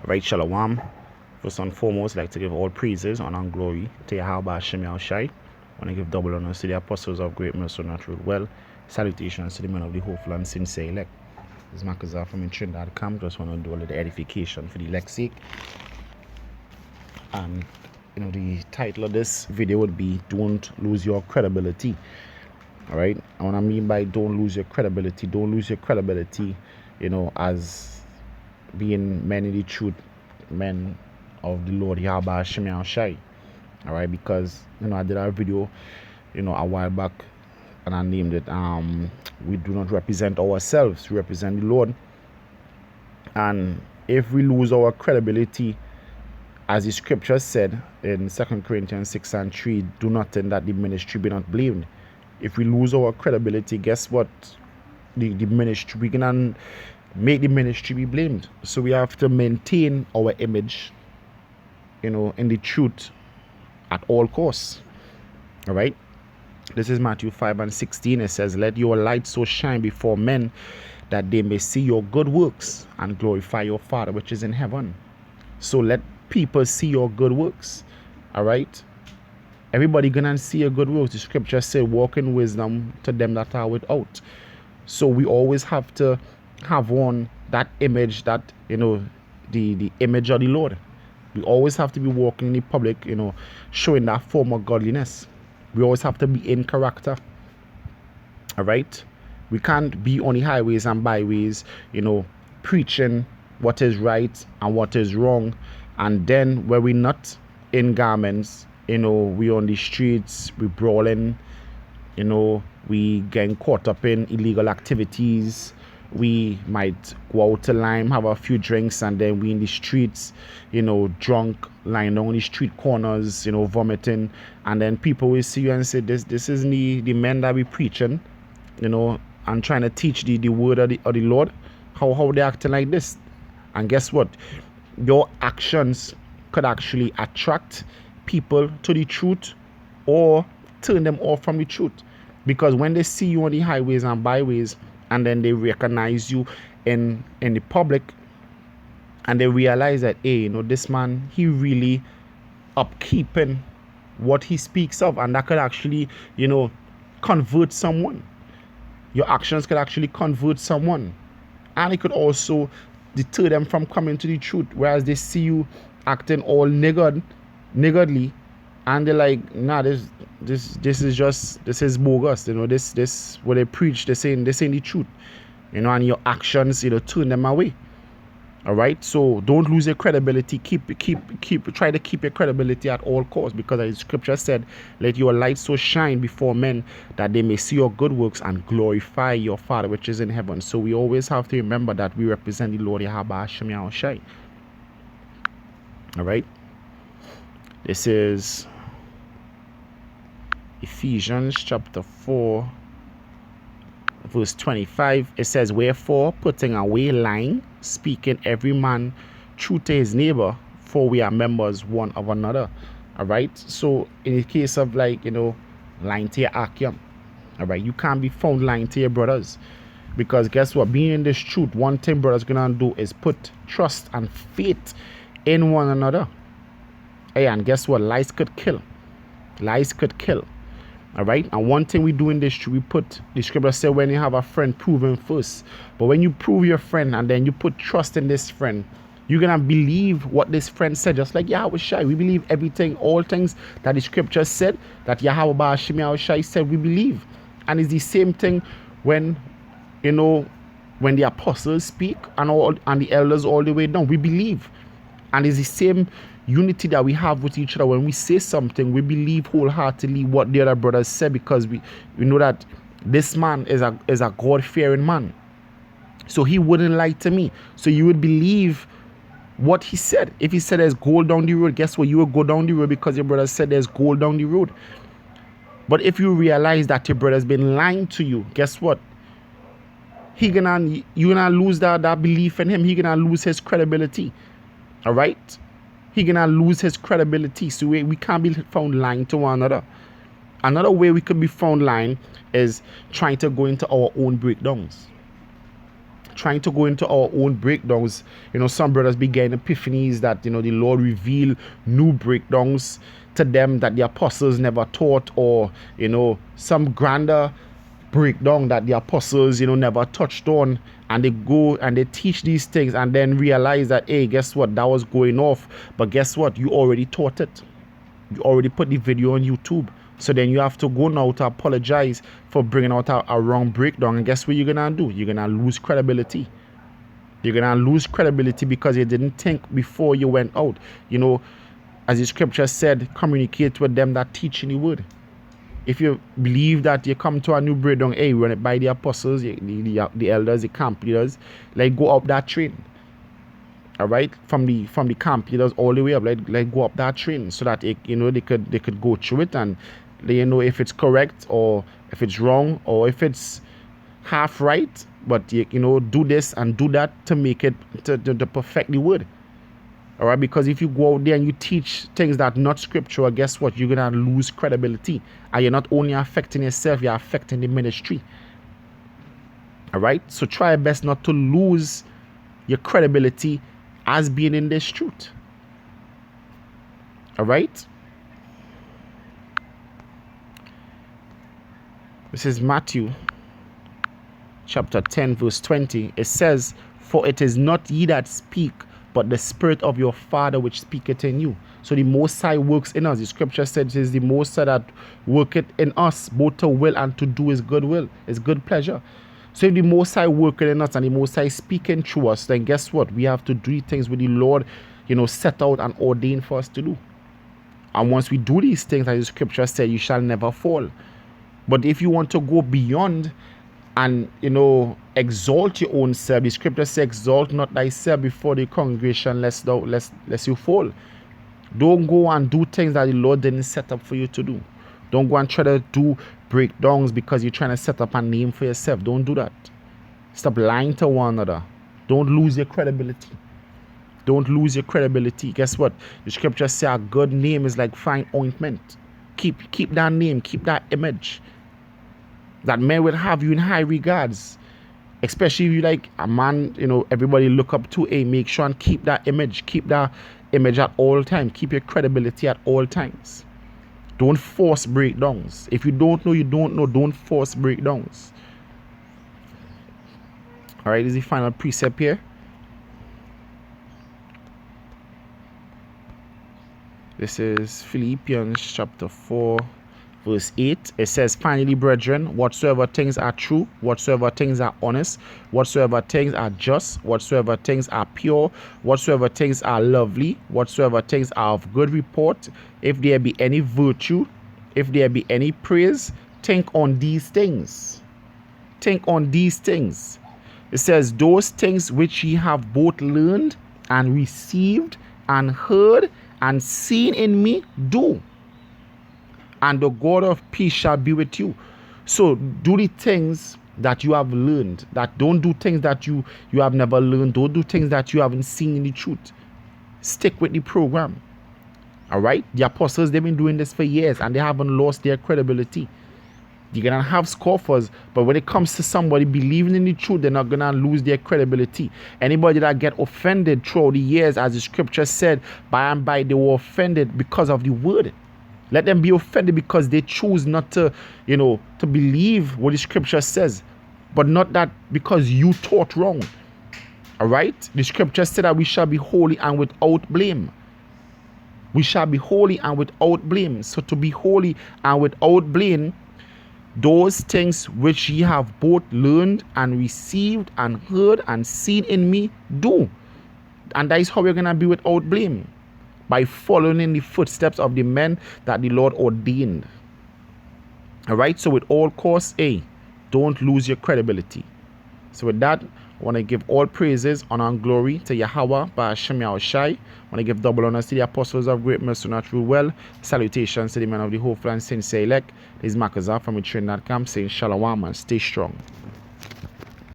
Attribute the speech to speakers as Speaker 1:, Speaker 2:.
Speaker 1: Right, Shalom. First and foremost, I'd like to give all praises, honor, and glory to Yahweh Hashem Yahushai. I want to give double honors to the apostles of great mercy and truth. Well, salutations to the men of the hopeful and sincere elect. This is Makazar from Trinidad Camp. Just want to do a little edification for the elect's sake. And the title of this video would be "Don't Lose Your Credibility." All right. And what I mean by don't lose your credibility, as being men in the truth, men of the Lord Yahweh Hashem Yahushai. All right, because I did a video a while back, and I named it we do not represent ourselves, we represent the Lord. And if we lose our credibility, as the scripture said in 2 Corinthians 6:3, do nothing that the ministry be not blamed. If we lose our credibility, guess what? The ministry, we can make the ministry be blamed. So we have to maintain our image, in the truth at all costs. All right. This is Matthew 5:16. It says, "Let your light so shine before men that they may see your good works and glorify your Father which is in heaven." So let people see your good works. All right. Everybody gonna see your good works. The scripture said, "Walk in wisdom to them that are without." So we always have to have on that image, that the image of the Lord. We always have to be walking in the public, showing that form of godliness. We always have to be in character. All right. We can't be on the highways and byways, preaching what is right and what is wrong, and then when we're not in garments, we on the streets, we brawling, we getting caught up in illegal activities. We might go out to Lime, have a few drinks, and then we in the streets, drunk, lying down on the street corners, vomiting, and then people will see you and say, this isn't the men that we preaching, and trying to teach the word of the Lord. How they acting like this? And guess what? Your actions could actually attract people to the truth or turn them off from the truth. Because when they see you on the highways and byways, and then they recognize you in the public, and they realize that, hey, this man, he really upkeeping what he speaks of, and that could actually, convert someone. Your actions could actually convert someone, and it could also deter them from coming to the truth. Whereas they see you acting all niggardly, and they're like, nah, this is bogus. This what they preach, they saying the truth, and your actions, turn them away. All right. So don't lose your credibility. Try to keep your credibility at all costs, because as the scripture said, let your light so shine before men that they may see your good works and glorify your Father which is in heaven. So we always have to remember that we represent the Lord Yahweh Hashem Yahushai. All right. This is Ephesians chapter 4 verse 25. It says, "Wherefore, putting away lying, speaking every man true to his neighbor, for we are members one of another." All right. So in the case of lying to your akim, all right, you can't be found lying to your brothers, because guess what? Being in this truth, one thing brothers gonna do is put trust and faith in one another. Hey, and guess what? Lies could kill. All right. And one thing we do in this, we put, the scripture said, when you have a friend, prove him first. But when you prove your friend and then you put trust in this friend, you're gonna believe what this friend said. Just like Yahushai, we believe everything, all things that the scripture said, that Yahweh Hashem Yahushai said, we believe. And it's the same thing when when the apostles speak and the elders all the way down, we believe. And it's the same unity that we have with each other. When we say something, we believe wholeheartedly what the other brothers said, because we know that this man is a God-fearing man. So he wouldn't lie to me. So you would believe what he said. If he said there's gold down the road, guess what? You will go down the road because your brother said there's gold down the road. But if you realize that your brother's been lying to you, guess what? You're gonna lose that belief in him. He's gonna lose his credibility. All right? He's gonna lose his credibility. So we can't be found lying to one another. Another way we could be found lying is trying to go into our own breakdowns. trying to go into our own breakdowns. Some brothers be getting epiphanies that, the Lord reveal new breakdowns to them that the apostles never taught, or, some grander breakdown that the apostles, never touched on, and they go and they teach these things and then realize that, hey, guess what, that was going off, but guess what, you already taught it. You already put the video on YouTube. So then you have to go now to apologize for bringing out a wrong breakdown. And guess what you're going to do? You're going to lose credibility. You're going to lose credibility because you didn't think before you went out. As the scripture said, communicate with them that teach in the word. If you believe that you come to a new breakdown, hey, run it by the apostles, the elders, the camp leaders, go up that train. All right, from the camp leaders all the way up, like go up that train, so that they could go through it and if it's correct or if it's wrong or if it's half right, but do this and do that to make it to perfect the word. All right, because if you go out there and you teach things that are not scriptural, guess what, you're gonna lose credibility, and you're not only affecting yourself, you're affecting the ministry. All right, so try your best not to lose your credibility as being in this truth. All right, this is Matthew chapter 10 verse 20. It says, for it is not ye that speak, but the Spirit of your Father which speaketh in you. So the Most High works in us. The scripture says it is the Most High that worketh in us, both to will and to do his good will, his good pleasure. So if the Most High working in us and the Most High speaking through us, then guess what? We have to do things with the Lord, set out and ordained for us to do. And once we do these things, as the scripture said, you shall never fall. But if you want to go beyond and, exalt your own self, the scripture says, exalt not thyself before the congregation, lest you fall. Don't go and do things that the Lord didn't set up for you to do. Don't go and try to do breakdowns because you're trying to set up a name for yourself. Don't do that. Stop lying to one another. Don't lose your credibility. Don't lose your credibility. Guess what? The scripture says a good name is like fine ointment. Keep that name. Keep that image. That men will have you in high regards. Especially if you like a man, everybody look up to. Make sure and keep that image. Keep that image at all times. Keep your credibility at all times. Don't force breakdowns. If you don't know, you don't know. Don't force breakdowns. All right, this is the final precept here. This is Philippians chapter 4. Verse 8, it says, finally, brethren, whatsoever things are true, whatsoever things are honest, whatsoever things are just, whatsoever things are pure, whatsoever things are lovely, whatsoever things are of good report, if there be any virtue, if there be any praise, think on these things. Think on these things. It says, those things which ye have both learned and received and heard and seen in me, do. And the God of peace shall be with you. So do the things that you have learned. That don't do things that you have never learned. Don't do things that you haven't seen in the truth. Stick with the program. All right? The apostles, they've been doing this for years and they haven't lost their credibility. You're going to have scoffers, but when it comes to somebody believing in the truth, they're not going to lose their credibility. Anybody that get offended throughout the years, as the scripture said, by and by they were offended because of the word. Let them be offended because they choose not to, to believe what the scripture says, but not that because you taught wrong. All right? The scripture said that we shall be holy and without blame. We shall be holy and without blame. So to be holy and without blame, those things which ye have both learned and received and heard and seen in me, do. And that is how we're going to be without blame. By following in the footsteps of the men that the Lord ordained. All right, so with all costs, don't lose your credibility. So with that, I want to give all praises, honor, and glory to Yahweh, Ba'ashem Yahushai. I want to give double honors to the apostles of great mercy, not true well. Salutations to the men of the hopeful and sincere elect. This is Makaza from the train.com saying shalom and stay strong.